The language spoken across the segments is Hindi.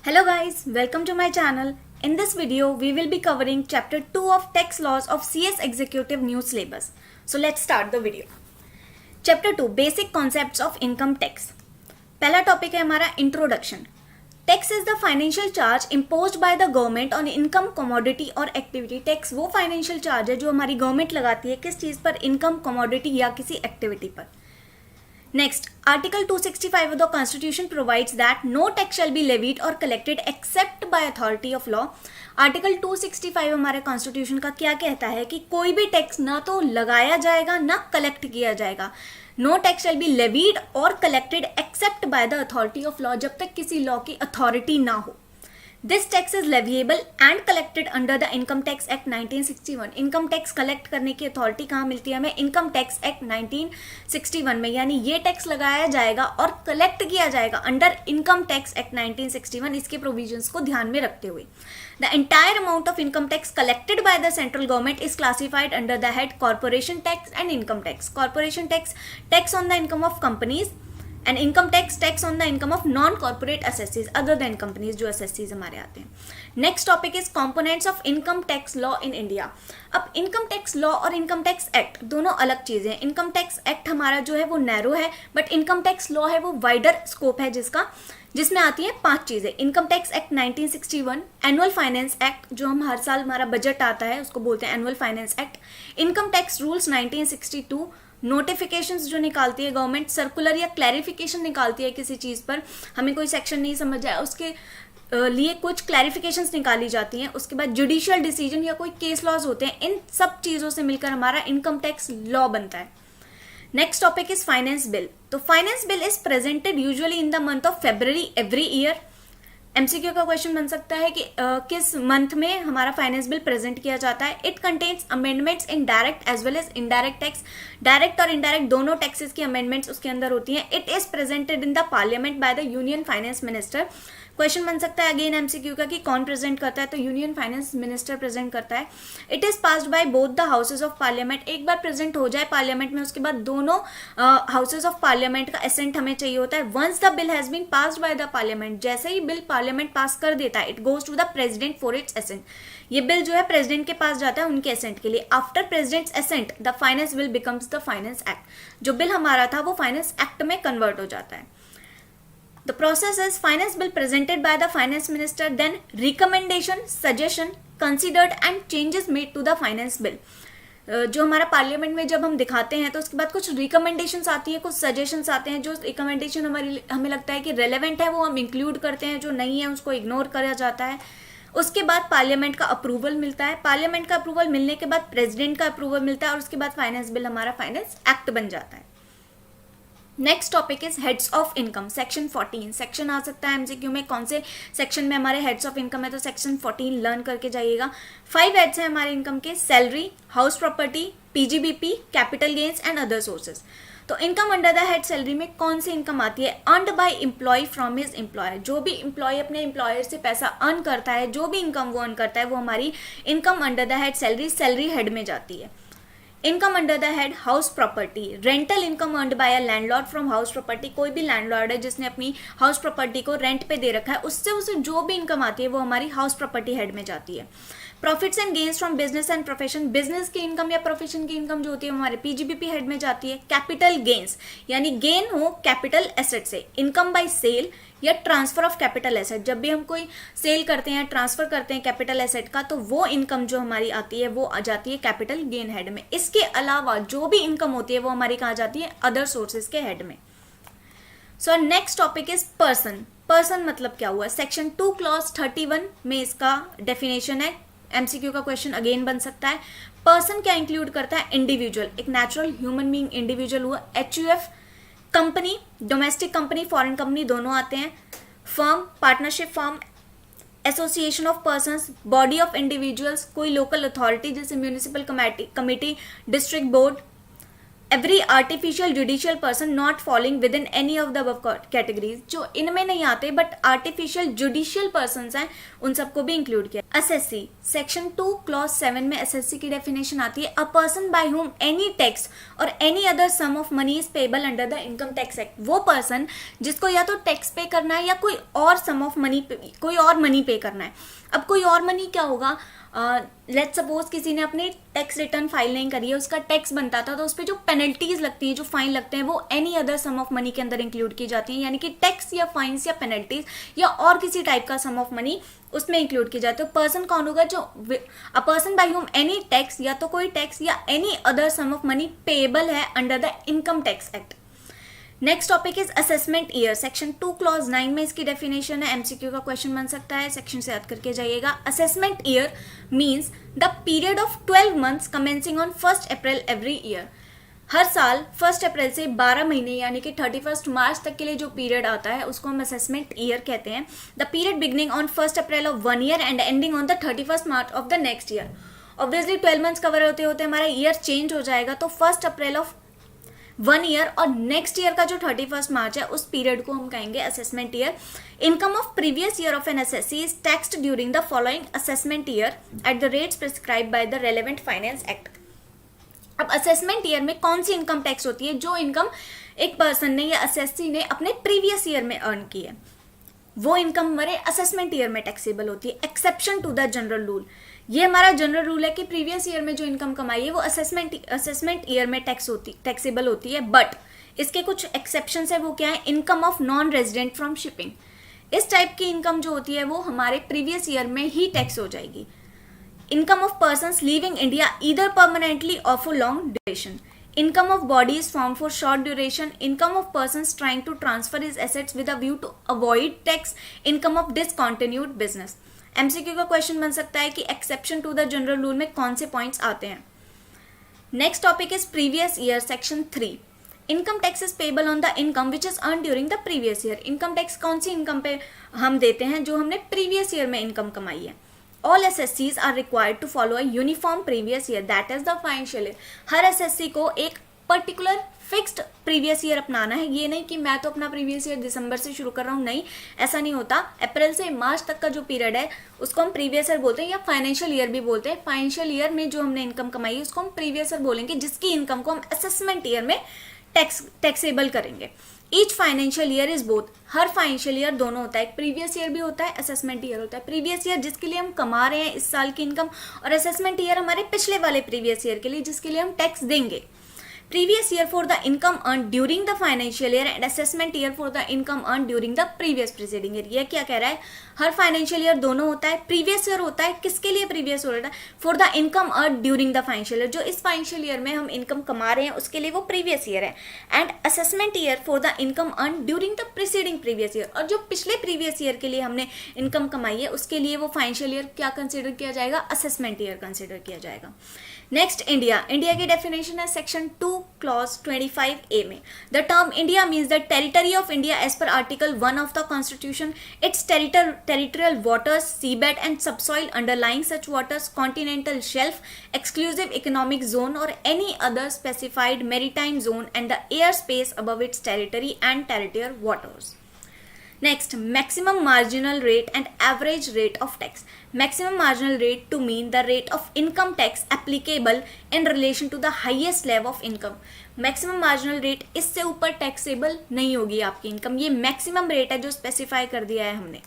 Hello guys, welcome to my channel. In this video, we will be covering chapter 2 of tax laws of CS Executive New Syllabus. So let's start the video. Chapter 2 Basic Concepts of Income Tax. पहला टॉपिक है हमारा introduction. Tax is the financial charge imposed by the government on income, commodity और एक्टिविटी. टैक्स वो फाइनेंशियल चार्ज है जो हमारी गवर्नमेंट लगाती है किस चीज़ पर? इनकम, कमोडिटी या किसी एक्टिविटी पर. Next, Article 265 of the Constitution provides that no tax shall be levied or collected except by authority of law. Article 265 हमारे कॉन्स्टिट्यूशन का क्या कहता है कि कोई भी टैक्स ना तो लगाया जाएगा ना कलेक्ट किया जाएगा. No tax shall be levied और collected except by the authority of law, जब तक किसी लॉ की अथॉरिटी ना हो. This tax is leviable and collected under the income tax act 1961. Income tax collect करने की अथॉरिटी कहाँ मिलती है हमें? इनकम टैक्स एक्ट 1961 में. यानी ये टैक्स लगाया जाएगा और कलेक्ट किया जाएगा अंडर इनकम टैक्स एक्ट 1961. इसके प्रोविजंस को ध्यान में रखते हुए the entire amount of income tax collected by the central government is classified under the head corporation tax and income tax. Corporation tax, tax on the income of companies, and income tax, tax on the income of non corporate assessees other than companies, जो असेसीज हमारे आते हैं. Next topic is components of income tax law in India. अब इनकम टैक्स लॉ और इनकम टैक्स एक्ट दोनों अलग चीजें हैं. इनकम टैक्स एक्ट हमारा जो है वो नैरो है, बट इनकम टैक्स लॉ है वो वाइडर स्कोप है जिसमें आती है 5 चीजें. Income tax act 1961, annual finance act जो हम हर साल हमारा बजट आता है उसको बोलते हैं annual finance act. Income tax rules 1962, notifications जो निकालती है गवर्नमेंट, सर्कुलर या क्लैरिफिकेशन निकालती है किसी चीज़ पर, हमें कोई सेक्शन नहीं समझ आया उसके लिए कुछ क्लैरिफिकेशंस निकाली जाती हैं. उसके बाद जुडिशियल डिसीजन या कोई केस लॉज होते हैं. इन सब चीज़ों से मिलकर हमारा इनकम टैक्स लॉ बनता है. Next topic is finance bill. तो finance bill is presented usually in the month of February every year. MCQ का क्वेश्चन बन सकता है कि किस मंथ में हमारा फाइनेंस बिल प्रेजेंट किया जाता है. It contains amendments in direct as well as indirect tax. Direct और इनडायरेक्ट दोनों टैक्सेस की अमेंडमेंट्स उसके अंदर होती हैं. It is presented in the parliament by the union finance minister. Question बन सकता है अगेन एमसीक्यू का कि कौन प्रेजेंट करता है, तो यूनियन फाइनेंस मिनिस्टर प्रेजेंट करता है. It is passed by both the houses of parliament. एक बार प्रेजेंट हो जाए पार्लियामेंट में, उसके बाद दोनों हाउसेज ऑफ पार्लियामेंट का एसेंट हमें चाहिए होता है. Once the bill has been passed by the parliament, जैसे ही बिल पार्लियामेंट पास कर देता है, it goes to the president for its assent. ये बिल जो है प्रेसिडेंट के पास जाता है उनके एसेंट के लिए. After president's assent the finance bill becomes the finance act. जो बिल हमारा था वो फाइनेंस एक्ट में कन्वर्ट हो जाता है. The process is finance bill presented by the finance minister, then recommendation, suggestion, considered and changes made to the finance bill. जो हमारा पार्लियामेंट में जब हम दिखाते हैं तो उसके बाद कुछ रिकमेंडेशंस आती है, कुछ सजेशंस आते हैं. जो रिकमेंडेशन हमें लगता है कि रेलेवेंट है वो हम इंक्लूड करते हैं, जो नहीं है उसको इग्नोर करा जाता है. उसके बाद पार्लियामेंट का अप्रूवल मिलता है. पार्लियामेंट का अप्रूवल मिलने के बाद प्रेसिडेंट का अप्रूवल मिलता है और उसके बाद फाइनेंस बिल हमारा फाइनेंस एक्ट बन जाता है. Next topic is heads of income. Section 14 section आ सकता है एमसीक्यू में. कौन से सेक्शन में हमारे हेड्स ऑफ इनकम है? तो सेक्शन 14 लर्न करके जाइएगा. 5 हेड्स हैं हमारे इनकम के: salary, house property, PGBP, capital gains and other sources. तो income under the head salary में कौन सी इनकम आती है? Earned by employee from his employer. जो भी एम्प्लॉय अपने एम्प्लॉयर से पैसा अर्न करता है, जो भी इनकम वो अर्न करता है, वो हमारी income under the head salary, salary head में जाती है. Income under the head house property. Rental income earned bye a landlord from house property. कोई भी लैंडलॉर्ड है जिसने अपनी हाउस प्रॉपर्टी को रेंट पे दे रखा है, उससे उसे जो भी इनकम आती है वो हमारी हाउस प्रॉपर्टी हेड में जाती है. Profits and gains from business and profession. Business की इनकम या प्रोफेशन की इनकम जो होती है हमारे पीजीबीपी हेड में जाती है. कैपिटल गेन्स यानी गेन हो कैपिटल एसेट से. इनकम बाय सेल या ट्रांसफर ऑफ कैपिटल एसेट. जब भी हम कोई सेल करते हैं, ट्रांसफर करते हैं कैपिटल एसेट का, तो वो इनकम जो हमारी आती है वो आ जाती है कैपिटल गेन हेड में. इसके अलावा जो भी इनकम होती है वो हमारी कहाँ जाती है? अदर सोर्सेज के हेड में. So next topic is person. Person मतलब क्या हुआ? सेक्शन 2 क्लॉज 31 में इसका डेफिनेशन है. एमसीक्यू का क्वेश्चन अगेन बन सकता है. पर्सन क्या इंक्लूड करता है? इंडिविजुअल, एक नेचुरल ह्यूमन बीइंग इंडिविजुअल हुआ. HUF company, domestic company, foreign company दोनों आते हैं. Firm, partnership firm, association of persons, body of individuals, कोई लोकल अथॉरिटी जैसे municipal committee, district board, every artificial judicial person not falling with in any of the above categories, जो इनमें नहीं आते बट आर्टिफिशियल जुडिशियल पर्सन हैं उन सबको भी इंक्लूड किया। एसएससी सेक्शन 2 क्लॉज 7 में एसएससी की डेफिनेशन आती है, a person by whom any tax or any other sum of money is payable under the income tax act. वो पर्सन जिसको या तो टैक्स पे करना है या कोई और सम ऑफ मनी, कोई और मनी पे करना है। अब कोई और मनी क्या होगा, लेट्स सपोज किसी ने अपनी टैक्स रिटर्न फाइल नहीं करी है, उसका टैक्स बनता था, तो उस पर जो पेनल्टीज लगती हैं, जो फाइन लगते हैं, वो any other sum of money के अंदर इंक्लूड की जाती हैं, यानी कि टैक्स या फाइन्स या पेनल्टीज या और किसी टाइप का सम ऑफ मनी उसमें इंक्लूड की जाती है। तो पर्सन कौन होगा, जो a person by whom any tax, या तो कोई टैक्स या any other sum of money payable है under the income tax act. Next topic is assessment year, section 2 clause 9 में इसकी डेफिनेशन है, एमसीक्यू का क्वेश्चन बन सकता है, सेक्शन से याद करके जाइएगा। Assessment year means the period of 12 months commencing on 1 April every year. हर साल 1 अप्रैल से 12 महीने यानी कि 31 मार्च तक के लिए जो पीरियड आता है उसको हम असेसमेंट ईयर कहते हैं। The period beginning on 1 April of 1 year and ending on the 31 March of the next year. Obviously 12 months cover होते होते हमारा ईयर चेंज हो जाएगा, तो 1 अप्रैल ऑफ 1 ईयर और नेक्स्ट ईयर का जो 31 मार्च है उस पीरियड को हम कहेंगे assessment year. Income of previous year of an SSC is taxed during the following assessment year at the rates prescribed by the relevant finance act. अब असेसमेंट ईयर में कौन सी इनकम टैक्स होती है, जो इनकम एक पर्सन ने या एसएससी ने अपने प्रीवियस ईयर में अर्न की है, वो इनकम हमारे असेसमेंट ईयर में टैक्सेबल होती है, exception to the general rule. ये हमारा जनरल रूल है कि प्रीवियस ईयर में जो इनकम कमाई है वो असेसमेंट ईयर में टैक्सेबल होती है, बट इसके कुछ एक्सेप्शन है। वो क्या है, income of non resident from shipping. इस टाइप की इनकम जो होती है वो हमारे प्रीवियस ईयर में ही टैक्स हो जाएगी। Income of persons living India either permanently or for long duration. Income of bodies formed for short duration. Income of persons trying to transfer his assets with a view to avoid tax. Income of discontinued business. MCQ का क्वेश्चन बन सकता है कि exception to the general rule में कौन से पॉइंट्स आते हैं। Next topic is previous year, section 3। Income tax is payable on the income which is earn during the previous year. Income tax कौन सी इनकम पे हम देते हैं, जो हमने प्रीवियस ईयर में इनकम कमाई है। All SSCs are required to follow a uniform previous year, that is the financial year. Her SSC को एक पर्टिकुलर फिक्स्ड प्रीवियस ईयर अपनाना है। ये नहीं कि मैं तो अपना प्रीवियस ईयर दिसंबर से शुरू कर रहा हूँ, नहीं, ऐसा नहीं होता। अप्रैल से मार्च तक का जो पीरियड है उसको हम प्रीवियस ईयर बोलते हैं या फाइनेंशियल ईयर भी बोलते हैं। फाइनेंशियल ईयर में जो हमने इनकम कमाई है उसको हम प्रीवियस ईयर बोलेंगे, जिसकी इनकम को हम असेसमेंट ईयर में टैक्सेबल करेंगे। Each financial year is both, her financial year दोनों होता है, एक प्रीवियस ईयर भी होता है, असेसमेंट ईयर होता है। प्रीवियस ईयर जिसके लिए हम कमा रहे हैं इस साल की इनकम, और असेसमेंट ईयर हमारे पिछले वाले प्रीवियस ईयर के लिए जिसके लिए हम टैक्स देंगे। previous year for the income earned during the financial year and assessment year for the income earned during the previous preceding year। ये क्या कह रहा है, हर फाइनेंशियल ईयर दोनों होता है, प्रीवियस ईयर होता है, किसके लिए प्रीवियस होता है, for the income earn during the financial year, जो इस फाइनेंशियल ईयर में हम इनकम कमा रहे हैं उसके लिए वो प्रीवियस ईयर है। And assessment year for the income earn during the preceding previous year, और जो पिछले प्रीवियस ईयर के लिए हमने इनकम कमाई है उसके लिए वो फाइनेंशियल ईयर क्या कंसिडर किया जाएगा, असेसमेंट ईयर कंसिडर किया जाएगा। नेक्स्ट इंडिया, इंडिया की डेफिनेशन है सेक्शन 2 क्लॉज 25A में। The term India means the territory of India as per article 1 of the constitution, its territorial waters, seabed and subsoil underlying such waters, continental shelf, exclusive economic zone or any other specified maritime zone and the airspace above its territory and territorial waters. Next, maximum marginal rate and average rate of tax. Maximum marginal rate to mean the rate of income tax applicable in relation to the highest level of income. Maximum marginal rate, इससे ऊपर taxable नहीं होगी आपकी इनकम, ये maximum rate है जो specify कर दिया है हमने।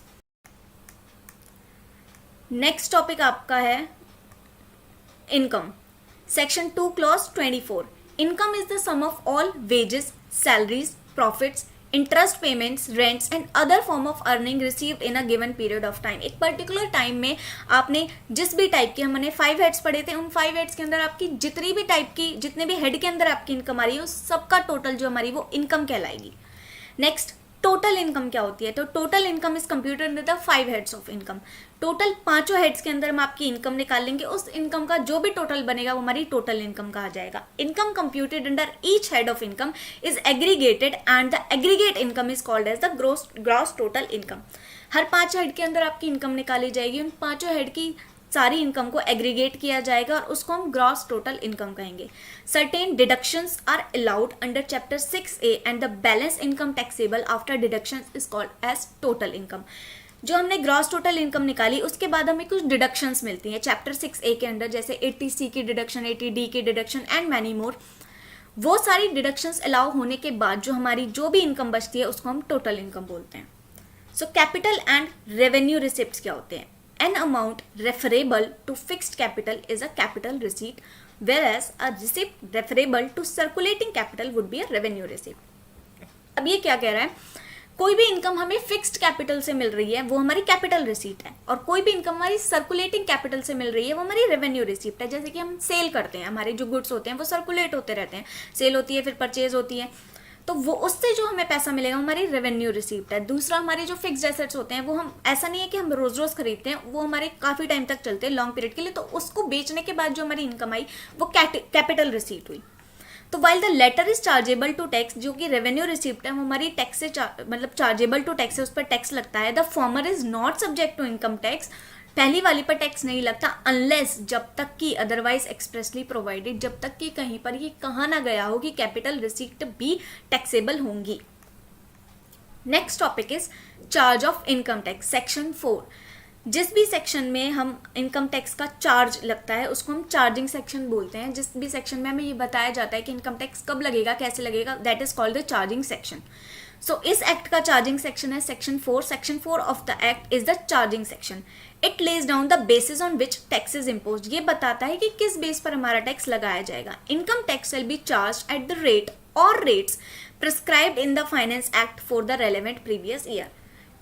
नेक्स्ट टॉपिक आपका है income, section 2 clause 24। Income is the sum of all wages, salaries, profits, interest payments, rents and other form of earning received in a given period of time. एक पर्टिकुलर टाइम में आपने जिस भी टाइप की, हमने 5 हेड्स पढ़े थे, उन 5 हेड्स के अंदर आपकी जितनी भी टाइप की, जितने भी हेड के अंदर आपकी इनकम आ रही है उस सबका टोटल जो हमारी वो इनकम कहलाएगी। नेक्स्ट, टोटल इनकम क्या होती है, तो total income is computed with the 5 heads of income. Total 5 heads के अंदर हम आपकी इनकम निकाल लेंगे, उस इनकम का जो भी टोटल बनेगा वो हमारी टोटल इनकम कहा जाएगा। Income computed under each head of income is aggregated and the aggregate income is called as the gross total income. हर 5 हेड के अंदर आपकी इनकम निकाली जाएगी, उन 5 हेड की सारी इनकम को एग्रीगेट किया जाएगा और उसको हम ग्रॉस टोटल इनकम कहेंगे. Certain deductions are allowed under chapter 6A and the balance income taxable after deductions is called as total income. जो हमने ग्रॉस टोटल इनकम निकाली उसके बाद हमें कुछ डिडक्शंस मिलती हैं चैप्टर 6A के अंडर, जैसे 80C की डिडक्शन, 80D की डिडक्शन एंड मैनी मोर. वो सारी डिडक्शंस अलाउ होने के बाद जो हमारी जो भी इनकम बचती है उसको हम टोटल इनकम बोलते हैं. So capital and revenue receipts क्या होते हैं? An amount referable to fixed capital is a capital receipt, whereas a receipt referable to circulating capital would be a revenue receipt. अब ये क्या कह रहा है? कोई भी इनकम हमें फिक्स्ड कैपिटल से मिल रही है वो हमारी कैपिटल रिसीट है, और कोई भी इनकम हमारी सर्कुलेटिंग कैपिटल से मिल रही है वो हमारी रेवेन्यू रिसीप्ट है. जैसे कि हम सेल करते हैं, हमारे जो गुड्स होते हैं वो सर्कुलेट होते रहते हैं, सेल होती है फिर परचेज होती है, तो वो उससे जो हमें पैसा मिलेगा हमारी रेवेन्यू रिसीप्ट है. दूसरा, हमारे जो फिक्स्ड एसेट्स होते हैं वो हम ऐसा नहीं है कि हम रोज रोज खरीदते हैं, वो हमारे काफी टाइम तक चलते हैं, लॉन्ग पीरियड के लिए, तो उसको बेचने के बाद जो हमारी इनकम आई वो कैपिटल रिसीट हुई. तो while the latter is chargeable to tax, जो कि रेवेन्यू रिसीप्ट है वो हमारी टैक्स से मतलब चार्जेबल टू टैक्स है, उस पर टैक्स लगता है. The former is not subject to income tax, पहली वाली पर टैक्स नहीं लगता, अनलेस जब तक कि अदरवाइज एक्सप्रेसली प्रोवाइडेड, जब तक कि कहीं पर ये कहा ना गया हो कि कैपिटल रिसीट भी टैक्सेबल होंगी. Next topic is charge of income tax, section 4. जिस भी सेक्शन में हम इनकम टैक्स का चार्ज लगता है उसको हम चार्जिंग सेक्शन बोलते हैं. जिस भी सेक्शन में हमें ये बताया जाता है कि इनकम टैक्स कब लगेगा, कैसे लगेगा, that is called the charging section. So इस एक्ट का चार्जिंग सेक्शन है section 4. Section 4 of the act is the charging section. It lays down the basis on which tax is imposed. ये बताता है कि किस बेस पर हमारा टैक्स लगाया जाएगा. Income tax will be charge at the rate or rates prescribed in the finance act for the relevant previous year.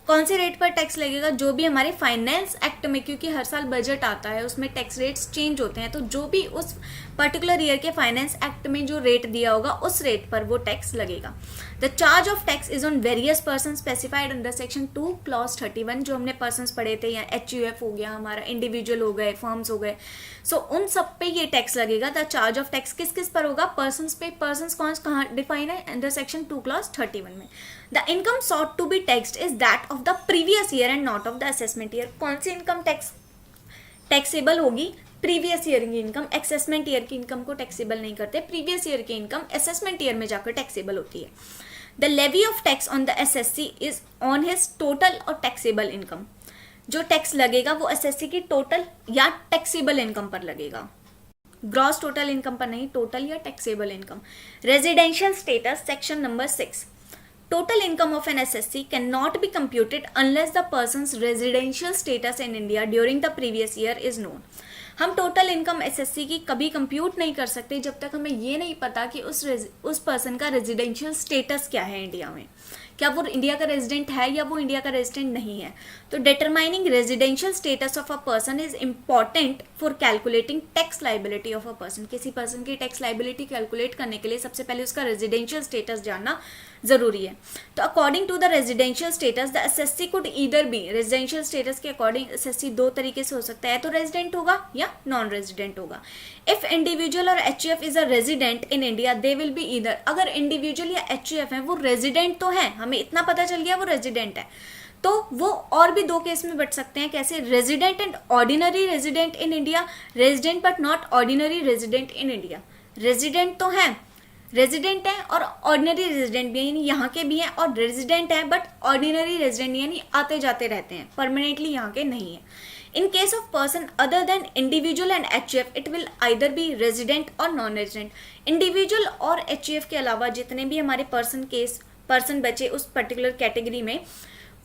कौन से रेट पर टैक्स लगेगा? जो भी हमारे फाइनेंस एक्ट में, क्योंकि हर साल बजट आता है उसमें टैक्स रेट्स चेंज होते हैं, तो जो भी उस पर्टिकुलर ईयर के फाइनेंस एक्ट में जो रेट दिया होगा उस रेट पर वो टैक्स लगेगा. The charge of tax is on various person specified under section 2 clause 31. जो हमने पर्सन पढ़े थे, या HUF हो गया हमारा, इंडिविजुअल हो गए, फर्म्स हो गए, सो उन सब पे ये टैक्स लगेगा. द चार्ज ऑफ टैक्स किस किस पर होगा? पर्सन पे. पर्सन कहाँ डिफाइन है? अंडर सेक्शन 2 क्लॉज 31 में. The income sought to be taxed is that of the previous year and not of the assessment year. कौन सी इनकम टैक्सेबल होगी? प्रीवियस ईयर की इनकम. असेसमेंट ईयर की इनकम को टैक्सेबल नहीं करते, प्रीवियस ईयर की इनकम असेसमेंट ईयर में जाकर टैक्सेबल होती है. The levy of tax on the SSC is on his total और टैक्सेबल इनकम. जो टैक्स लगेगा वो SSC की टोटल या टैक्सेबल इनकम पर लगेगा, ग्रॉस टोटल इनकम पर नहीं, टोटल या taxable income. Residential status, section number 6. Total income of an SSC cannot be computed unless the person's residential status in India during the previous year is known. हम टोटल इनकम SSC की कभी कंप्यूट नहीं कर सकते जब तक हमें ये नहीं पता कि उस पर्सन का रेजिडेंशियल स्टेटस क्या है इंडिया में, क्या वो इंडिया का रेजिडेंट है या वो इंडिया का रेजिडेंट नहीं है. तो determining residential status of a person is important for calculating tax liability of a person. किसी पर्सन की टैक्स लाइबिलिटी कैलकुलेट करने के लिए सबसे पहले उसका रेजिडेंशियल स्टेटस जानना जरूरी है. तो according to the residential status the SSC could either be. Residential status के अकॉर्डिंग SSC दो तरीके से हो सकता है, तो रेजिडेंट होगा या नॉन रेजिडेंट होगा. इफ इंडिविजुअल और HUF is a resident in India they will be either. अगर इंडिविजुअल या HUF है वो रेजिडेंट तो है, हमें इतना पता चल गया वो रेजिडेंट है, तो वो और भी दो केस में बच सकते हैं. कैसे? Resident and ordinary resident in India, resident but not ordinary resident in India. Resident तो है, रेजिडेंट है और ऑर्डिनरी रेजिडेंट भी, यानी यहाँ के भी हैं, और रेजिडेंट है बट ऑर्डिनरी रेजिडेंट यानी आते जाते रहते हैं, परमानेंटली यहाँ के नहीं है. In case of person other than individual and HUF it will either be resident और नॉन रेजिडेंट. इंडिविजुअल और HUF के अलावा जितने भी हमारे पर्सन बचे उस पर्टिकुलर कैटेगरी में,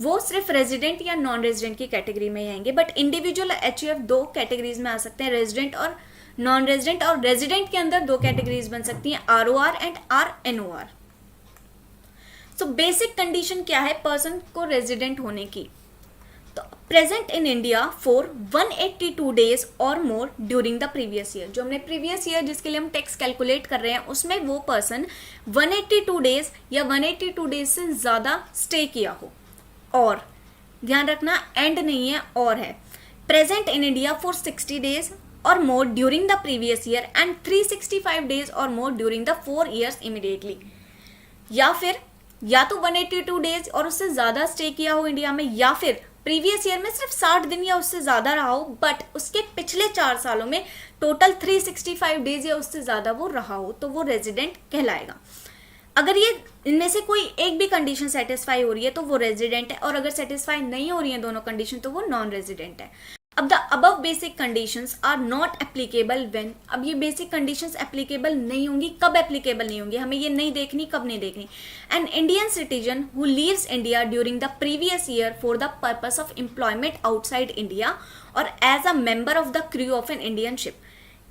वो सिर्फ रेजिडेंट या नॉन रेजिडेंट की कैटेगरी में आएंगे. बट इंडिविजुअल और HUF दो कैटेगरीज में आ सकते हैं, रेजिडेंट और नॉन रेजिडेंट, और रेजिडेंट के अंदर दो कैटेगरीज बन सकती हैं, ROR and RNOR. So basic condition क्या है पर्सन को रेजिडेंट होने की? तो present in India for 182 days or more during the previous year. जो हमने प्रीवियस ईयर जिसके लिए हम टैक्स कैलकुलेट कर रहे हैं उसमें वो पर्सन 182 डेज या 182 डेज से ज्यादा स्टे किया हो. और ध्यान रखना एंड नहीं है, और है. Present in India for 60 days or more during the previous year and 365 days or more during the 4 years immediately. या फिर या तो 182 डेज और उससे ज्यादा स्टे किया हो इंडिया में, या फिर प्रीवियस ईयर में सिर्फ 60 दिन या उससे ज़्यादा रहा हो, बट उसके पिछले 4 सालों में टोटल 365 डेज या उससे ज़्यादा वो रहा हो, तो वो रेजिडेंट कहलाएगा। अगर ये इनमें से कोई एक भी कंडीशन सेटिस्फाई हो रही है तो वो रेजिडेंट है, और अगर सेटिस्फाई नहीं हो रही है दोनों कंडीशन तो वो नॉन रेजिडेंट है। अब the above basic conditions are not applicable when, अब ये बेसिक कंडीशंस एप्लीकेबल नहीं होंगी, कब एप्लीकेबल नहीं होंगी, हमें ये नहीं देखनी, कब नहीं देखनी। An Indian citizen who leaves India during the previous year for the purpose of employment outside India or as a member of the crew of an Indian ship,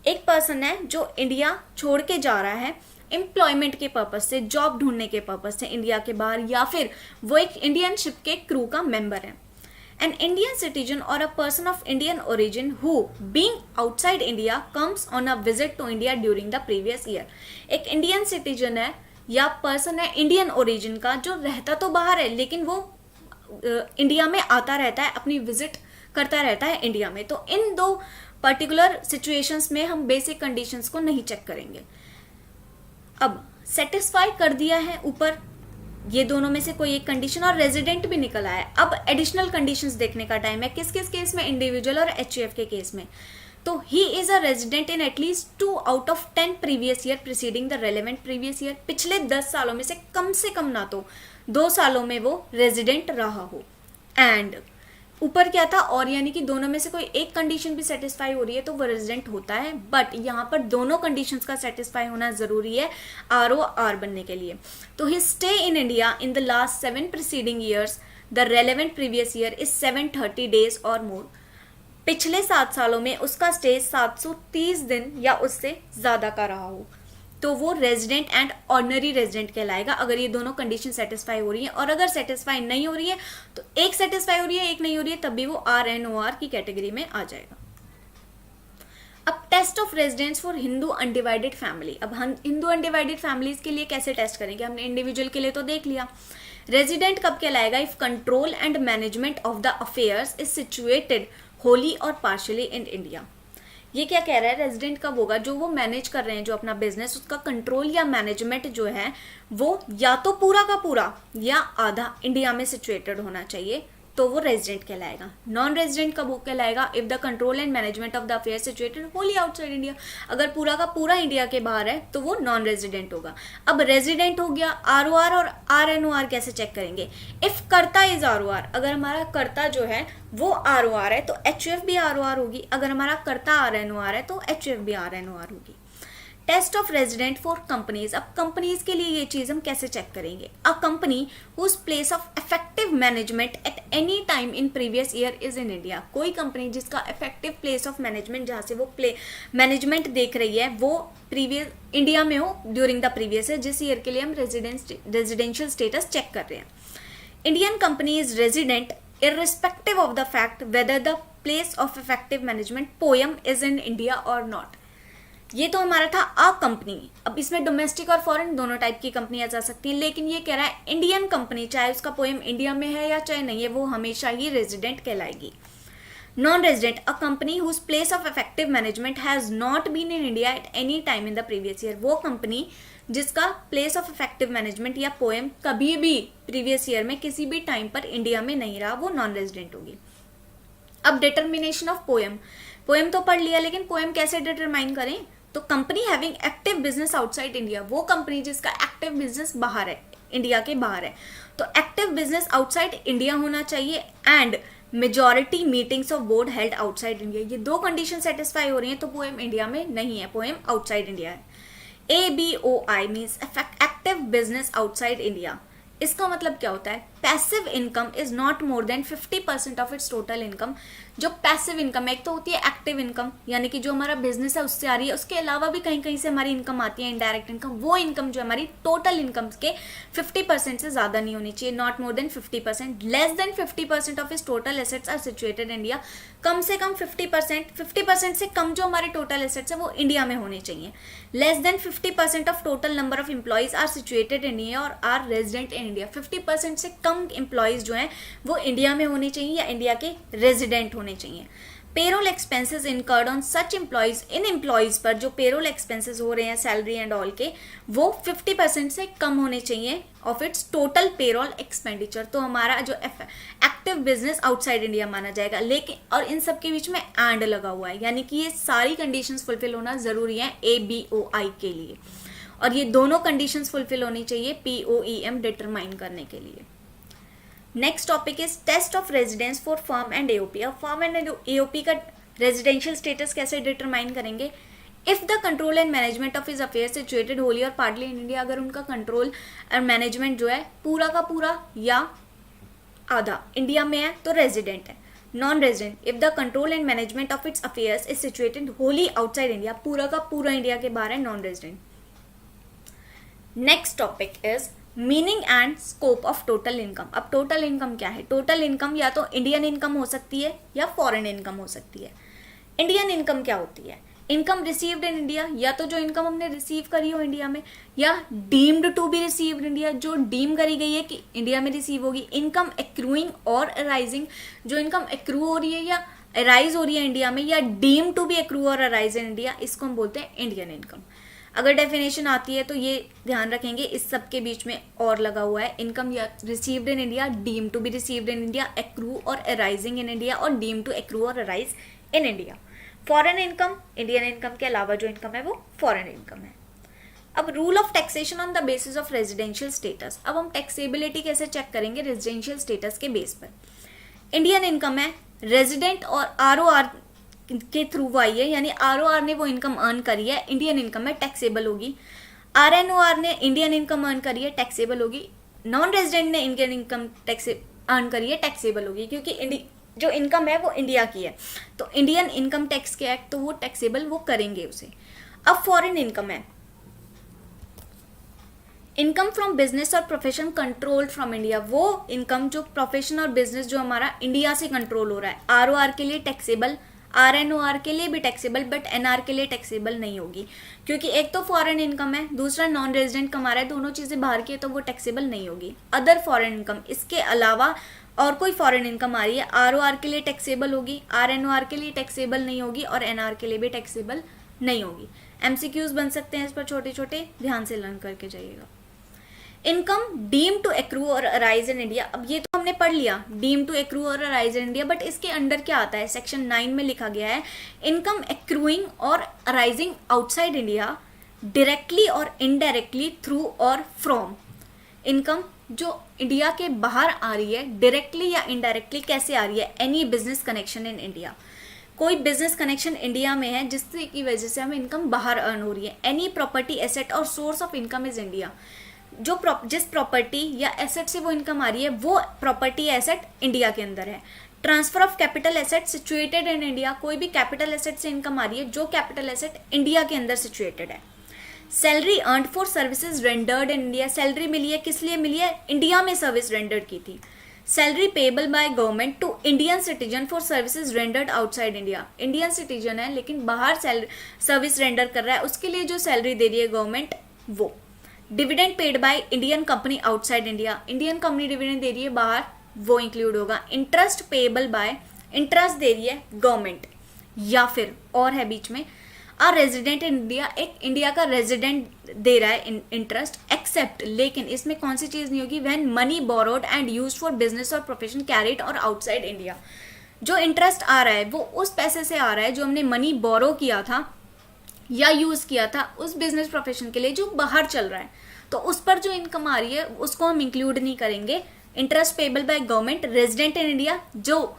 एक पर्सन है जो इंडिया छोड़ के जा रहा है एम्प्लॉयमेंट के पर्पज से, जॉब ढूंढने के पर्पज से इंडिया के बाहर, या फिर वो एक इंडियन शिप के क्रू का मेंबर है। An Indian citizen or a person of Indian origin who, being outside India, comes on a visit to India during the previous year. एक इंडियन सिटीजन है या पर्सन है इंडियन ओरिजिन का जो रहता तो बाहर है लेकिन वो इंडिया में आता रहता है, अपनी विजिट करता रहता है इंडिया में। तो इन दो पर्टिकुलर सिचुएशंस में हम बेसिक कंडीशंस को नहीं चेक करेंगे। अब सेटिस्फाई कर दिया है ऊपर ये दोनों में से कोई एक कंडीशन और रेजिडेंट भी निकल आया है। अब एडिशनल कंडीशंस देखने का टाइम है। किस किस केस में? इंडिविजुअल और एचयूएफ के केस में। तो he is a resident in at least 2 out of 10 previous year preceding the relevant previous year. पिछले 10 सालों में से कम ना तो 2 सालों में वो रेजिडेंट रहा हो। एंड ऊपर क्या था? और यानी कि दोनों में से कोई एक कंडीशन भी सेटिस्फाई हो रही है तो वो रेजिडेंट होता है, बट यहाँ पर दोनों कंडीशंस का सेटिस्फाई होना जरूरी है ROR बनने के लिए। तो he stay in India in the last 7 preceding years, the relevant previous year is 730 days or more. पिछले 7 सालों में उसका स्टे 730 दिन या उससे ज्यादा का रहा हो तो वो रेजिडेंट एंड ऑर्डिनरी रेजिडेंट कहलाएगा, अगर ये दोनों कंडीशन सेटिस्फाई हो रही है। और अगर सेटिस्फाई नहीं हो रही है तो एक सेटिस्फाई हो रही है एक नहीं हो रही है, तब भी वो RNOR की कैटेगरी में आ जाएगा। अब test of residence for Hindu undivided family. अब हम हिंदू अनडिवाइडेड फैमिलीज के लिए कैसे टेस्ट करेंगे? हमने इंडिविजुअल के लिए तो देख लिया। रेजिडेंट कब कहलाएगा? If control and management of the affairs is situated wholly और पार्शियली इन इंडिया। ये क्या कह रहा है? रेजिडेंट कब होगा? जो वो मैनेज कर रहे हैं जो अपना बिजनेस, उसका कंट्रोल या मैनेजमेंट जो है वो या तो पूरा का पूरा या आधा इंडिया में सिचुएटेड होना चाहिए, तो वो रेजिडेंट कहलाएगा। नॉन रेजिडेंट कब कहलाएगा? If the control and management of the affair situated Holi outside India. अगर पूरा का पूरा इंडिया के बाहर है तो वो नॉन रेजिडेंट होगा। अब रेजिडेंट हो गया, ROR और RNOR कैसे चेक करेंगे? इफ कर्ता इज ROR, अगर हमारा कर्ता जो है वो ROR है तो HUF भी ROR होगी। अगर हमारा कर्ता RNOR है तो HUF भी RNOR होगी। Test of resident for companies. अब कंपनीज के लिए ये चीज हम कैसे चेक करेंगे? A company whose place of effective management at any time in previous year is in India. कोई कंपनी जिसका इफेक्टिव प्लेस ऑफ मैनेजमेंट, जहाँ से वो मैनेजमेंट देख रही है, वो प्रीवियस इंडिया में हो ड्यूरिंग द प्रीवियस ईयर, जिस ईयर के लिए हम रेजिडेंशियल स्टेटस चेक कर रहे हैं। Indian company is resident irrespective of the fact whether the place of effective management poem is in India or not। ये तो हमारा था अ कंपनी। अब इसमें डोमेस्टिक और फॉरेन दोनों टाइप की कंपनियां जा सकती हैं, लेकिन ये कह रहा है इंडियन कंपनी, चाहे उसका पोएम इंडिया में है या चाहे नहीं है, वो हमेशा ही रेजिडेंट कहलाएगी। Non resident, a company whose place of effective management has not been in India at any time in the previous year. वो कंपनी जिसका प्लेस ऑफ इफेक्टिव मैनेजमेंट या पोएम कभी भी प्रीवियस ईयर में किसी भी टाइम पर इंडिया में नहीं रहा, वो नॉन रेजिडेंट होगी। अब डिटर्मिनेशन ऑफ पोएम। पोएम तो पढ़ लिया, लेकिन पोएम कैसे डिटरमाइन करें? तो company having active business outside India, वो कंपनी जिसका एक्टिव बिजनेस बाहर है, इंडिया के बाहर है, तो एक्टिव बिजनेस आउटसाइड इंडिया होना चाहिए and majority meetings of board held outside India. ये दो कंडीशन सेटिस्फाई हो रही हैं तो पोएम इंडिया में नहीं है, पोएम आउटसाइड इंडिया है। ABOI means active business outside India. इसका मतलब क्या होता है? Passive income is not more than 50% of its total income. जो पैसिव इनकम है, एक तो होती है एक्टिव इनकम, यानी कि जो हमारा बिजनेस है उससे आ रही है, उसके अलावा भी कहीं कहीं से हमारी इनकम आती है, इनडायरेक्ट इनकम। वो इनकम जो हमारी टोटल इनकम के 50% से ज्यादा नहीं होनी चाहिए, not more than 50%। Less than 50% of its total assets are situated India. कम से कम 50% से कम जो हमारे टोटल एसेट्स है वो इंडिया में होने चाहिए। Less than 50% of total number of employees are situated in India और आर रेजिडेंट इन इंडिया। 50% से कम एम्प्लॉइज जो हैं वो इंडिया में होने चाहिए या इंडिया के रेजिडेंट होने चाहिए। Payroll expenses incurred on such employees, in employees पर जो पेरोल एक्सपेंसेस हो रहे हैं सैलरी एंड ऑल के, वो 50% से कम होने चाहिए of its total payroll expenditure. तो हमारा जो एक्टिव बिजनेस आउटसाइड इंडिया माना जाएगा। लेकिन और इन सब के बीच में एंड लगा हुआ है, यानी कि ये सारी कंडीशंस फुलफिल होना जरूरी है ABOI के लिए, और ये दोनों कंडीशंस फुलफिल होनी चाहिए POEM डिटरमाइन करने के लिए। Next topic is test of residence for firm and AOP। अब फर्म एंड AOP का रेजिडेंशियल स्टेटस कैसे डिटरमाइन करेंगे? If the control and management of his affair situated wholly और पार्टली इन इंडिया, अगर उनका कंट्रोल और मैनेजमेंट जो है पूरा का पूरा या आधा इंडिया में है तो रेजिडेंट है। Non resident, if the control and management of its affairs is situated Holi outside India, पूरा का पूरा इंडिया के बाहर है, non resident. Next topic is meaning and scope of total income. अब टोटल इनकम क्या है? टोटल इनकम या तो इंडियन इनकम हो सकती है या फॉरेन इनकम हो सकती है। इंडियन इनकम क्या होती है? इनकम रिसीव्ड इन इंडिया, या तो जो इनकम हमने रिसीव करी हो इंडिया में, या deemed to be received India, जो डीम करी गई है कि इंडिया में रिसीव होगी। इनकम एक्रूइंग और अराइजिंग, जो इनकम एक्रू हो रही है या अराइज हो रही है इंडिया में, या डीम टू बी एक्रू और अराइज इन इंडिया, इसको हम बोलते हैं इंडियन इनकम। अगर डेफिनेशन आती है तो ये ध्यान रखेंगे, इस सब के बीच में और लगा हुआ है, इनकम या received in India, deem to be received in India, accrue और अराइजिंग इन इंडिया, और डीम टू एक्रू और arise in India. Foreign income, Indian income के अलावा जो इनकम है वो फॉरेन इनकम है। अब rule of taxation on the basis of residential status. अब हम टैक्सेबिलिटी कैसे चेक करेंगे? रेजिडेंशियल स्टेटस के बेस पर। इंडियन इनकम है, रेजिडेंट और ROR के थ्रू आई है, यानी ROR ने वो इनकम अर्न करी है, इंडियन इनकम है, टैक्सेबल होगी। RNOR ने इंडियन इनकम अर्न करी है, टैक्सेबल होगी। नॉन रेजिडेंट ने इंडियन इनकम टैक्स अर्न करी है, टैक्सेबल होगी, क्योंकि जो इनकम है वो इंडिया की है, तो इंडियन इनकम टैक्स के एक्ट तो वो टैक्सेबल वो करेंगे उसे। अब फॉरेन इनकम है, income from business or profession controlled from India, वो इनकम जो प्रोफेशन और बिजनेस जो हमारा इंडिया से कंट्रोल हो रहा है। ROR के लिए टैक्सेबल, RNOR के लिए भी टैक्सेबल, बट NR के लिए टैक्सेबल नहीं होगी, क्योंकि एक तो फॉरेन इनकम है, दूसरा नॉन रेजिडेंट कमा रहा है, दोनों चीजें बाहर की है, तो वो टैक्सेबल नहीं होगी। अदर फॉरेन इनकम, इसके अलावा और कोई फॉरेन इनकम आ रही है, ROR के लिए टैक्सेबल होगी, RNOR के लिए टैक्सेबल नहीं होगी, और NR के लिए भी टैक्सेबल नहीं होगी। MCQs बन सकते हैं इस पर छोटे छोटे, ध्यान से लर्न करके जाइएगा। इनकम डीम टू एक्रू और अराइज इन इंडिया। अब ये तो हमने पढ़ लिया, डीम टू एक्रू और अराइज इन इंडिया, बट इसके अंडर क्या आता है? सेक्शन 9 में लिखा गया है, इनकम एक्रूइंग और अराइजिंग आउटसाइड इंडिया डायरेक्टली और इनडायरेक्टली थ्रू और फ्रॉम। इनकम जो इंडिया के बाहर आ रही है, डायरेक्टली या इनडायरेक्टली कैसे आ रही है? Any business connection in India, कोई बिजनेस कनेक्शन इंडिया में है जिससे की वजह से हमें इनकम बाहर अर्न हो रही है। एनी प्रॉपर्टी एसेट और source of income is India, जो जिस प्रॉपर्टी या एसेट से वो इनकम आ रही है, वो प्रॉपर्टी एसेट इंडिया के अंदर है। Transfer of capital asset situated in India, कोई भी कैपिटल एसेट से इनकम आ रही है जो कैपिटल एसेट इंडिया के अंदर सिचुएटेड है। Salary earned for services rendered in India, salary मिली है, किस लिए मिली है? इंडिया में सर्विस रेंडर्ड की थी। Salary payable by government to Indian citizen for services rendered outside India, Indian citizen है लेकिन बाहर सर्विस रेंडर कर रहा है, उसके लिए जो सैलरी दे रही है गवर्नमेंट वो। Dividend paid by Indian company outside India, Indian company dividend दे रही है बाहर, वो इंक्लूड होगा। इंटरेस्ट पेबल बाय, इंटरेस्ट दे रही है गवर्नमेंट, या फिर और है बीच में, अ रेजिडेंट इन इंडिया, एक इंडिया का रेजिडेंट दे रहा है इंटरेस्ट, एक्सेप्ट, लेकिन इसमें कौन सी चीज नहीं होगी? When money borrowed and used for business or profession carried और आउटसाइड इंडिया, जो इंटरेस्ट आ रहा है वो उस पैसे से आ रहा है जो हमने मनी बोरो किया था या यूज किया था उस बिजनेस प्रोफेशन के लिए जो बाहर चल रहा है, तो उस पर जो इनकम आ रही है उसको हम इंक्लूड नहीं करेंगे। Interest payable by government, resident in India, जो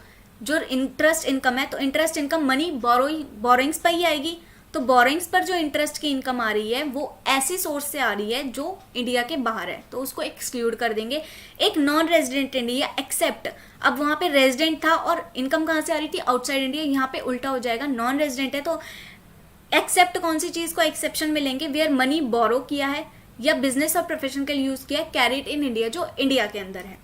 इंटरेस्ट इनकम है, तो इंटरेस्ट इनकम मनी बोरोइंग्स पर ही आएगी, तो बोरोइंग्स पर जो इंटरेस्ट की इनकम आ रही है वो ऐसी सोर्स से आ रही है जो इंडिया के बाहर है, तो उसको एक्सक्लूड कर देंगे। एक नॉन रेजिडेंट इंडिया एक्सेप्ट, अब वहां पे रेजिडेंट था और इनकम कहाँ से आ रही थी? आउटसाइड इंडिया, यहाँ पे उल्टा हो जाएगा, नॉन रेजिडेंट है तो एक्सेप्ट कौन सी चीज को एक्सेप्शन में लेंगे? वेयर मनी बोरो किया है या बिजनेस और प्रोफेशन के लिए यूज किया है, कैरिड इन इंडिया, जो इंडिया के अंदर है।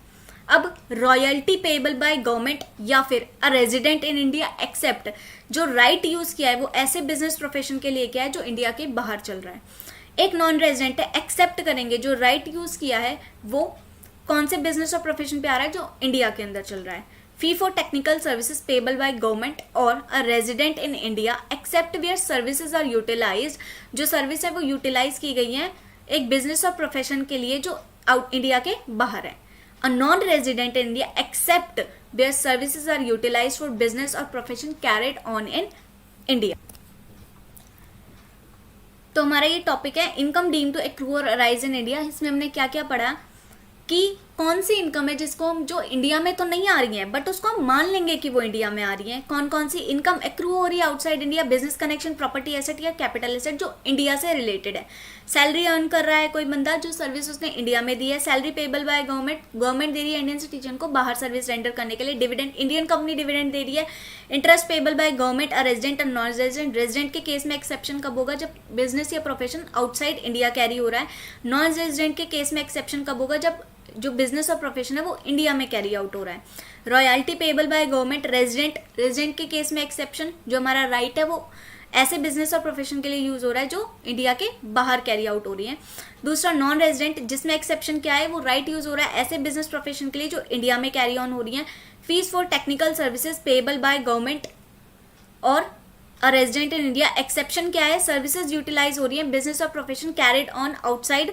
अब रॉयल्टी पेबल बाय गवर्नमेंट या फिर अ रेजिडेंट इन इंडिया एक्सेप्ट, जो राइट यूज किया है वो ऐसे बिजनेस प्रोफेशन के लिए किया है जो इंडिया के बाहर चल रहा है। एक नॉन रेजिडेंट है, एक्सेप्ट करेंगे जो राइट यूज किया है वो कौन से बिजनेस और प्रोफेशन पे आ रहा है जो इंडिया के अंदर चल रहा है। Fee for technical services payable by government or a resident in India except where services are utilised, जो सर्विस है वो यूटिलाइज की गई है एक बिजनेस और प्रोफेशन के लिए जो आउट इंडिया के बाहर है. A non resident in India except where services are utilised for business or profession carried on in India. तो हमारा ये टॉपिक है इनकम डीम टू एक्रू और अराइज इन इंडिया. इसमें हमने क्या क्या पढ़ा कि कौन सी इनकम है जिसको हम, जो इंडिया में तो नहीं आ रही है बट उसको हम मान लेंगे कि वो इंडिया में आ रही है. कौन कौन सी इनकम एक्रू हो रही है outside India, business connection, property asset या कैपिटल एसेट जो इंडिया से रिलेटेड है. सैलरी अर्न कर रहा है कोई बंदा, जो सर्विस उसने इंडिया में दी है. Salary payable by government, government दे रही है इंडियन सिटीजन को बाहर सर्विस रेंडर करने के लिए. डिविडेंड, इंडियन कंपनी डिविडेंड दे रही है. Interest payable by government, a resident और नॉन रेजिडेंट. रेजिडेंट के केस में एक्सेप्शन कब होगा, जब बिजनेस या प्रोफेशन आउटसाइड इंडिया कैरी हो रहा है. नॉन रेजिडेंट के केस में एक्सेप्शन कब होगा, जब जो बिजनेस और प्रोफेशन है वो इंडिया में कैरी आउट हो रहा है. Royalty payable by government, resident के केस में एक्सेप्शन, जो हमारा राइट है वो ऐसे बिजनेस और प्रोफेशन के लिए यूज हो रहा है जो इंडिया के बाहर कैरी आउट हो रही है. दूसरा नॉन रेजिडेंट, जिसमें एक्सेप्शन क्या है, वो राइट यूज हो रहा है ऐसे बिजनेस प्रोफेशन के लिए जो इंडिया में कैरी ऑन हो रही है. Fees for technical services payable by government or a resident in India, exception क्या है, सर्विसेज यूटिलाइज हो रही है business or profession carried on outside.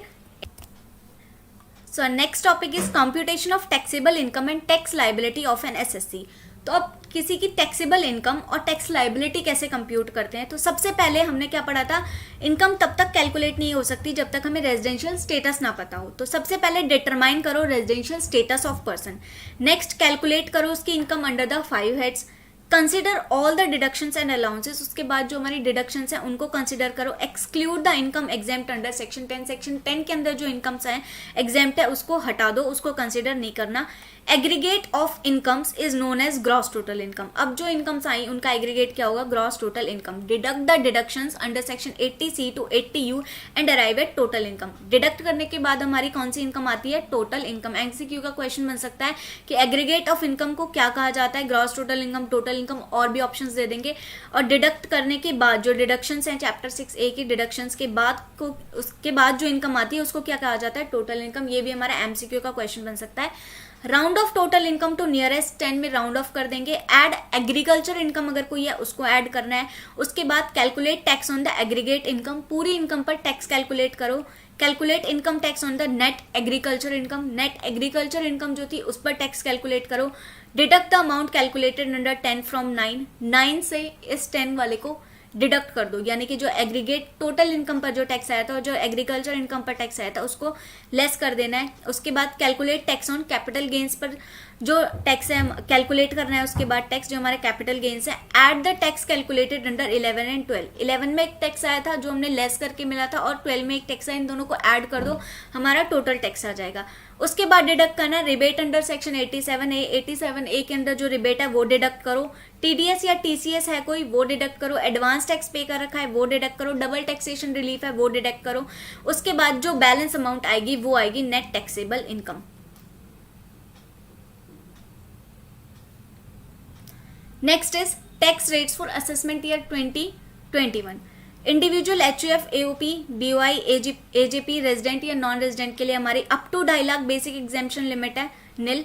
So our next topic is computation of taxable income and tax liability of an SSC. तो अब किसी की टैक्सेबल इनकम और टैक्स लाइबिलिटी कैसे कंप्यूट करते हैं. तो सबसे पहले हमने क्या पढ़ा था, इनकम तब तक कैलकुलेट नहीं हो सकती जब तक हमें रेजिडेंशियल स्टेटस ना पता हो. तो सबसे पहले डिटरमाइन करो residential status of person. Next calculate करो उसकी income under the 5 heads. Consider all the deductions and allowances, उसके बाद जो हमारी डिडक्शंस हैं उनको कंसिडर करो. Exclude the income exempt under section 10. Section 10 के अंदर जो इनकम्स हैं एग्जेम्प्ट है उसको हटा दो, उसको कंसिडर नहीं करना. Aggregate of incomes is known as gross total income. अब जो इनकम्स आई उनका एग्रीगेट क्या होगा, gross total income. Deduct the deductions under section 80C to 80U and arrive at total income. Deduct करने के बाद हमारी कौन सी इनकम आती है, टोटल इनकम. एमसीक्यू का क्वेश्चन बन सकता है कि एग्रीगेट ऑफ इनकम को क्या कहा जाता है, gross total income, total income, और भी ऑप्शंस दे देंगे. और डिडक्ट करने के बाद जो डिडक्शंस हैं चैप्टर 6A की डिडक्शंस के बाद को, उसके बाद जो इनकम आती है उसको क्या कहा जाता है, टोटल इनकम. ये भी हमारा एमसीक्यू का क्वेश्चन बन सकता है. Round off total income to nearest 10 में राउंड ऑफ कर देंगे. ऐड एग्रीकल्चर इनकम अगर कोई है उसको ऐड करना है. उसके बाद calculate tax on the aggregate income, पूरी इनकम पर टैक्स कैलकुलेट करो. Calculate income tax on the net agriculture income. Net agriculture income जो थी उस पर टैक्स कैलकुलेट करो. Deduct the amount calculated under 10 from 9. 9 से इस 10 वाले को डिडक्ट कर दो, यानी कि जो एग्रीगेट टोटल इनकम पर जो टैक्स आया था और जो एग्रीकल्चर इनकम पर टैक्स आया था उसको लेस कर देना है. उसके बाद calculate tax on capital gains पर जो टैक्स है कैलकुलेट करना है. उसके बाद टैक्स जो हमारे कैपिटल गेन्स है, add the tax calculated under 11 and 12. 11 में एक टैक्स आया था जो हमने लेस करके मिला था और 12 में एक टैक्स है, इन दोनों को ऐड कर दो, हमारा टोटल टैक्स आ जाएगा. उसके बाद डिडक्ट करना है rebate under section 87A. 87A के अंदर जो रिबेट है वो डिडक्ट करो. टीडीएस या टीसीएस है कोई वो डिडक्ट करो. एडवांस टैक्स पे कर रखा है वो डिडक्ट करो. डबल टैक्सेशन रिलीफ है वो डिडक्ट करो. उसके बाद जो बैलेंस अमाउंट आएगी वो आएगी net taxable income. Next is tax rates for assessment year 2021. Individual HUF, AOP, BOI, AJP, resident या नॉन रेजिडेंट के लिए हमारी up to 2.5 lakh basic exemption limit है नील.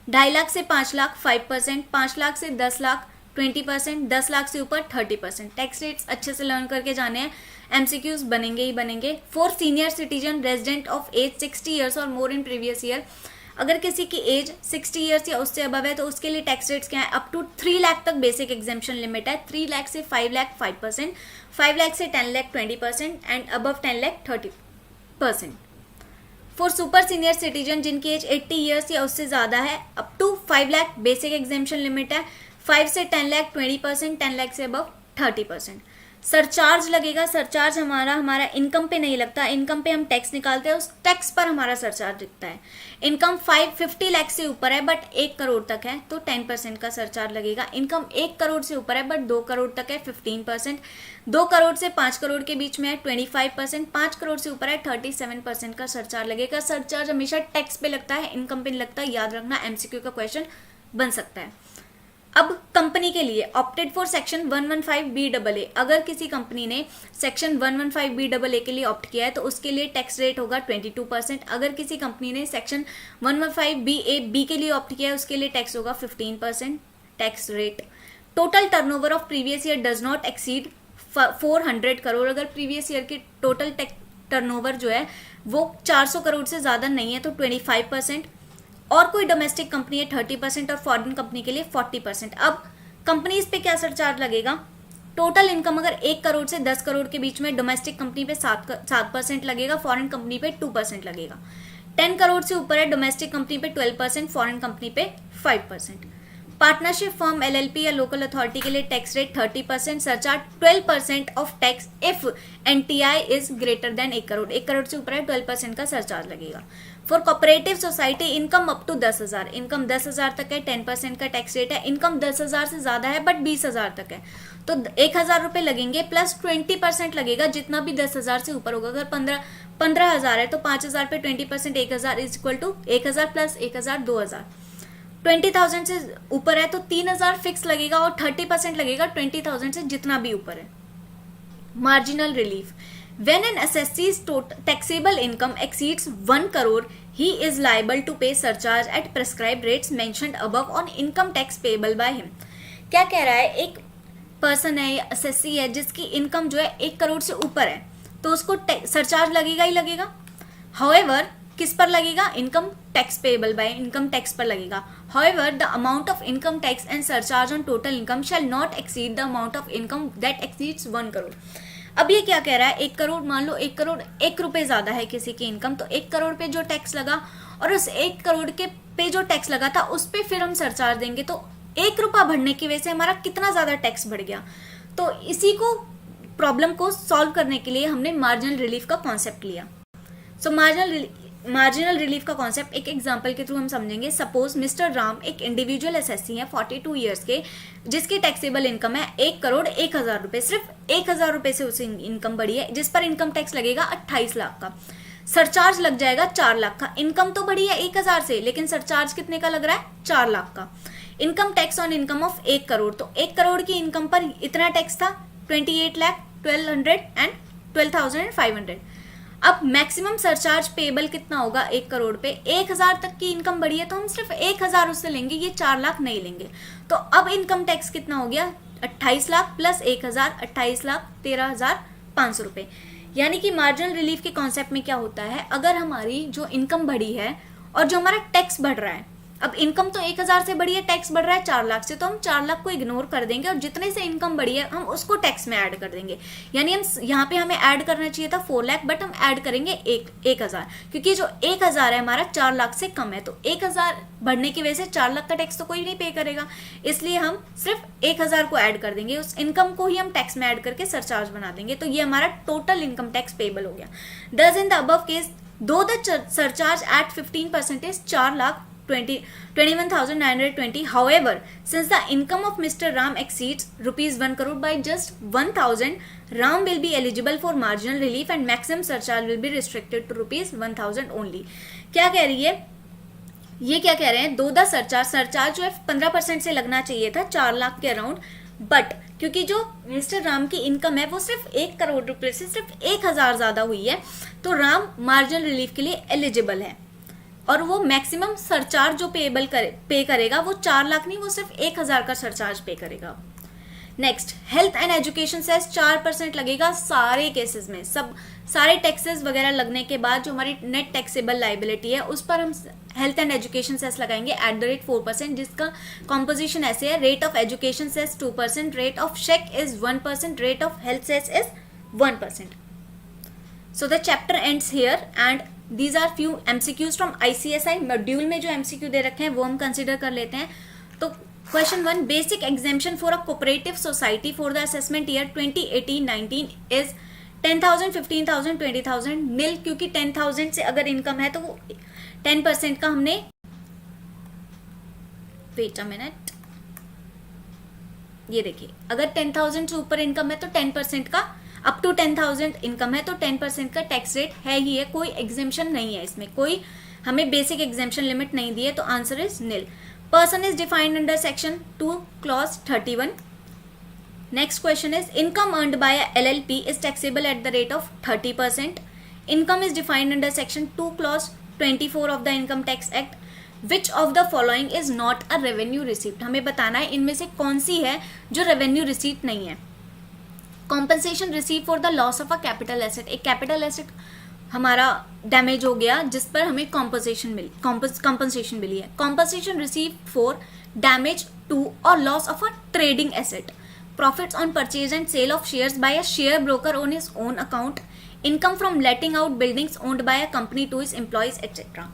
2.5 लाख से 5 लाख 5%, 5 लाख से 10 लाख 20%, 10 लाख से ऊपर 30%. टैक्स रेट्स अच्छे से लर्न करके जाने हैं, MCQs बनेंगे ही बनेंगे. For senior citizen resident of age 60 years और मोर इन प्रीवियस ईयर, अगर किसी की एज 60 ईयर्स या उससे अबव है तो उसके लिए टैक्स रेट्स क्या है, अप टू 3 लाख तक बेसिक एग्जेम्पशन लिमिट है. 3 लाख से 5 लाख 5%, 5 लाख से 10 lakh 20% and above 10 lakh 30%. For super senior citizen जिनकी एज 80 ईयर्स या उससे ज़्यादा है, up to 5 lakh basic exemption limit है. 5 से 10 लाख 20%, 10 लाख से अबव 30%. सरचार्ज लगेगा. सरचार्ज हमारा इनकम पे नहीं लगता, इनकम पे हम टैक्स निकालते हैं, उस टैक्स पर हमारा सरचार्ज दिखता है. इनकम 50 लाख से ऊपर है बट 1 करोड़ तक है तो 10% का सरचार्ज लगेगा. इनकम 1 करोड़ से ऊपर है बट 2 करोड़ तक है 15%. 2 करोड़ से 5 करोड़ के बीच में है 25%. 5 करोड़ से ऊपर है 37% का सरचार्ज लगेगा. सरचार्ज हमेशा टैक्स पे लगता है, इनकम पे नहीं लगता, याद रखना, MCQ का क्वेश्चन बन सकता है. अब कंपनी के लिए ऑप्टेड फॉर सेक्शन 115BAA, अगर किसी कंपनी ने सेक्शन 115BAA के लिए ऑप्ट किया है तो उसके लिए टैक्स रेट होगा 22%। अगर किसी कंपनी ने सेक्शन 115BAB के लिए ऑप्ट किया है उसके लिए टैक्स होगा 15% tax rate. Total turnover of previous year does not exceed 400 crore. अगर प्रीवियस ईयर की टोटल टर्नओवर जो है वो 400 करोड़ से ज़्यादा नहीं है तो 25%, और कोई डोमेस्टिक कंपनी है 30% और फॉरेन कंपनी के लिए 40%। अब कंपनी इस पे क्या सरचार्ज लगेगा? टोटल इनकम अगर 1 करोड़ से 10 करोड़ के बीच में डोमेस्टिक कंपनी पे 7% लगेगा, फॉरेन कंपनी पे 2% लगेगा। 10 करोड़ से ऊपर है डोमेस्टिक कंपनी पे 12%, फॉरेन कंपनी पे 5%। पार्टनरशिप फर्म, LLP या लोकल अथॉरिटी के लिए tax rate 30%, surcharge 12% of tax if NTI is greater than 1 crore. 1 crore से ऊपर है 12% का सरचार्ज लगेगा। For cooperative society income up to 10,000, income 10,000 तक है 10% का टैक्स रेट है। इनकम 10,000 से ज्यादा है बट 20,000 तक है तो 1,000 रुपये लगेंगे प्लस 20% लगेगा जितना भी 10,000 से ऊपर होगा। अगर 15,000 है तो 5,000 पे 20% 1,000 इज इक्वल टू 1,000 प्लस 1,000 2,000। 20,000 से ऊपर है तो 3,000 फिक्स लगेगा और 30% लगेगा 20,000 से जितना भी ऊपर है। Marginal relief, when an assessee's taxable income exceeds 1 crore he is liable to pay surcharge at prescribed rates mentioned above on income tax payable by him। क्या कह रहा है, एक पर्सन है या असेसी है जिसकी इनकम जो है 1 करोड़ से ऊपर है तो उसको सरचार्ज लगेगा ही लगेगा। हाउएवर किस पर लगेगा? Income tax payable by income tax पर लगेगा। However the amount of income tax and surcharge on total income shall not exceed the amount of income that exceeds 1 crore. अब ये क्या कह रहा है, 1 करोड़ मान लो 1 करोड़ 1 रुपये ज़्यादा है किसी की इनकम तो 1 करोड़ पे जो टैक्स लगा और उस 1 करोड़ के पे जो टैक्स लगा था उस पे फिर हम सरचार्ज देंगे तो 1 रुपया बढ़ने की वजह से हमारा कितना ज़्यादा टैक्स बढ़ गया। तो इसी को प्रॉब्लम को सॉल्व करने के लिए हमने मार्जिनल रिलीफ का कॉन्सेप्ट लिया। सो मार्जिनल रिलीफ का कॉन्सेप्ट एक एग्जांपल के थ्रू हम समझेंगे। सपोज मिस्टर राम एक इंडिविजुअल एसएससी है 42 ईयर्स के जिसकी टैक्सेबल इनकम है 1 करोड़ 1,000 रुपये। सिर्फ 1,000 रुपये से उसे इनकम बढ़ी है जिस पर इनकम टैक्स लगेगा 28 लाख का, सरचार्ज लग जाएगा 4 लाख का। इनकम तो बढ़ी है 1,000 से लेकिन सरचार्ज कितने का लग रहा है? 4 लाख का। Income tax on income of 1 crore तो 1 करोड़ की इनकम पर इतना टैक्स था 28 लाख 12,500। अब मैक्सिमम सरचार्ज पेएबल कितना होगा 1 करोड़ पे? 1,000 तक की इनकम बढ़ी है तो हम सिर्फ 1,000 उससे लेंगे, ये 4 लाख नहीं लेंगे। तो अब इनकम टैक्स कितना हो गया? 28 लाख प्लस 1,000 28 लाख 13,500 रुपये। यानी कि मार्जिनल रिलीफ के कॉन्सेप्ट में क्या होता है, अगर हमारी जो इनकम बढ़ी है और जो हमारा टैक्स बढ़ रहा है, अब इनकम तो 1,000 से बढ़ी है, टैक्स बढ़ रहा है 4 लाख से, तो हम 4 लाख को इग्नोर कर देंगे और जितने से इनकम बढ़ी है हम उसको टैक्स में ऐड कर देंगे। यानी हम यहाँ पे हमें ऐड करना चाहिए था 4 लाख बट हम ऐड करेंगे 1,000 क्योंकि जो 1,000 है हमारा 4 लाख से कम है तो 1,000 बढ़ने की वजह से 4 लाख का टैक्स तो कोई नहीं पे करेगा, इसलिए हम सिर्फ 1,000 को ऐड कर देंगे, उस इनकम को ही हम टैक्स में ऐड करके सरचार्ज बना देंगे। तो ये हमारा टोटल इनकम टैक्स पेएबल हो गया। दस इन द अबव केस दो the surcharge at 15% 21,920. However, since the income of Mr. Ram exceeds rupees 1 crore by just 1,000, Ram will be eligible for marginal relief and maximum surcharge will be restricted to rupees 1,000 only. क्या कह रही है ये? क्या कह रहे हैं, दो द सरचार्ज जो है 15% से लगना चाहिए था 4 लाख के अराउंड, बट क्योंकि जो मिस्टर राम की इनकम है वो सिर्फ 1 करोड़ रुपए से सिर्फ 1,000 ज्यादा हुई है तो राम मार्जिनल रिलीफ के लिए एलिजिबल है और वो मैक्सिमम सरचार्ज जो पे करेगा वो 4 लाख नहीं, वो सिर्फ 1,000 का सरचार्ज पे करेगा। Next, health and education cess 4% लगेगा सारे केसेस में, सब सारे टैक्सेस वगैरह लगने के बाद जो हमारी नेट टैक्सेबल लाइबिलिटी है उस पर हम हेल्थ एंड एजुकेशन सेस लगाएंगे एट द रेट 4%, जिसका कॉम्पोजिशन ऐसे है, rate of education cess 2%, rate of SHEC is 1%, rate of health cess is 1%. So the chapter ends here and These are few MCQs from ICSI module में जो MCQ दे रखे हैं वो हम कंसिडर कर लेते हैं। तो question 1, basic exemption for a cooperative society for the assessment year 2018-19 is 10,000, 15,000, 20,000 नील, क्योंकि 10,000 से अगर इनकम है तो वो 10% का हमने, वेट अ मिनट, ये देखिए अगर 10,000 से ऊपर इनकम है तो 10% का, अप टू 10,000 इनकम है तो 10% का टैक्स रेट है ही है, कोई एग्जेम्पशन नहीं है इसमें, कोई हमें बेसिक एग्जेम्पशन लिमिट नहीं दी है, तो answer is nil. Person is defined under section 2 clause 31. Next question is income earned by a LLP is taxable at the rate of 30%. Income is defined under section 2 clause 24 of the Income Tax Act. Which of the following is not a revenue receipt? हमें बताना है इनमें से कौन सी है जो रेवेन्यू रिसीट नहीं है. Compensation receive for the loss of a capital asset. एक कैपिटल एसेट हमारा डैमेज हो गया जिस पर हमें कॉम्पनसेशन मिली है. Compensation receive for damage to or loss of a trading asset. Profits on purchase and sale of shares by a share broker on his own account. Income from letting out buildings owned by a company to his employees etcetera.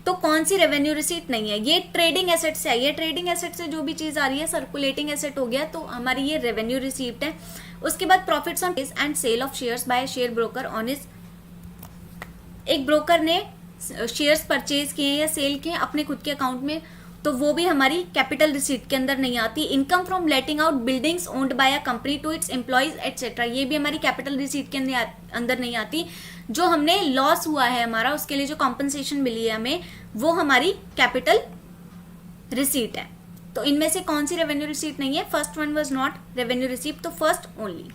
तो कौन सी रेवेन्यू रिसीट नहीं है? ये ट्रेडिंग एसेट से है. ये ट्रेडिंग एसेट से जो भी चीज आ रही है सर्कुलेटिंग एसेट हो गया, तो हमारी ये रेवेन्यू रिसीट है. उसके बाद profits on and sale of shares by share broker on his. एक ब्रोकर ने शेयर्स परचेज किए या सेल किए अपने खुद के अकाउंट में, तो वो भी हमारी कैपिटल रिसीट के अंदर नहीं आती. Income from letting out buildings owned by a company to its employees etcetera, ये भी हमारी कैपिटल रिसीट के अंदर नहीं आती. जो हमने लॉस हुआ है हमारा, उसके लिए जो कॉम्पनसेशन मिली है हमें, वो हमारी कैपिटल रिसीट है. तो इनमें से कौन सी रेवेन्यू रिसीट नहीं है? First one was not revenue receipt, तो first only.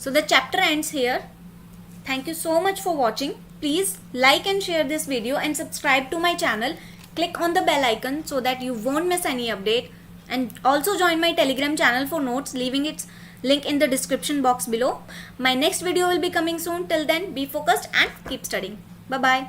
So the chapter ends here. Thank you so much for watching. Please like and share this video and subscribe to my channel. Click on the bell icon so that you won't miss any update. And also join my Telegram channel for notes, leaving its link in the description box below. My next video will be coming soon. Till then, be focused and keep studying. Bye bye.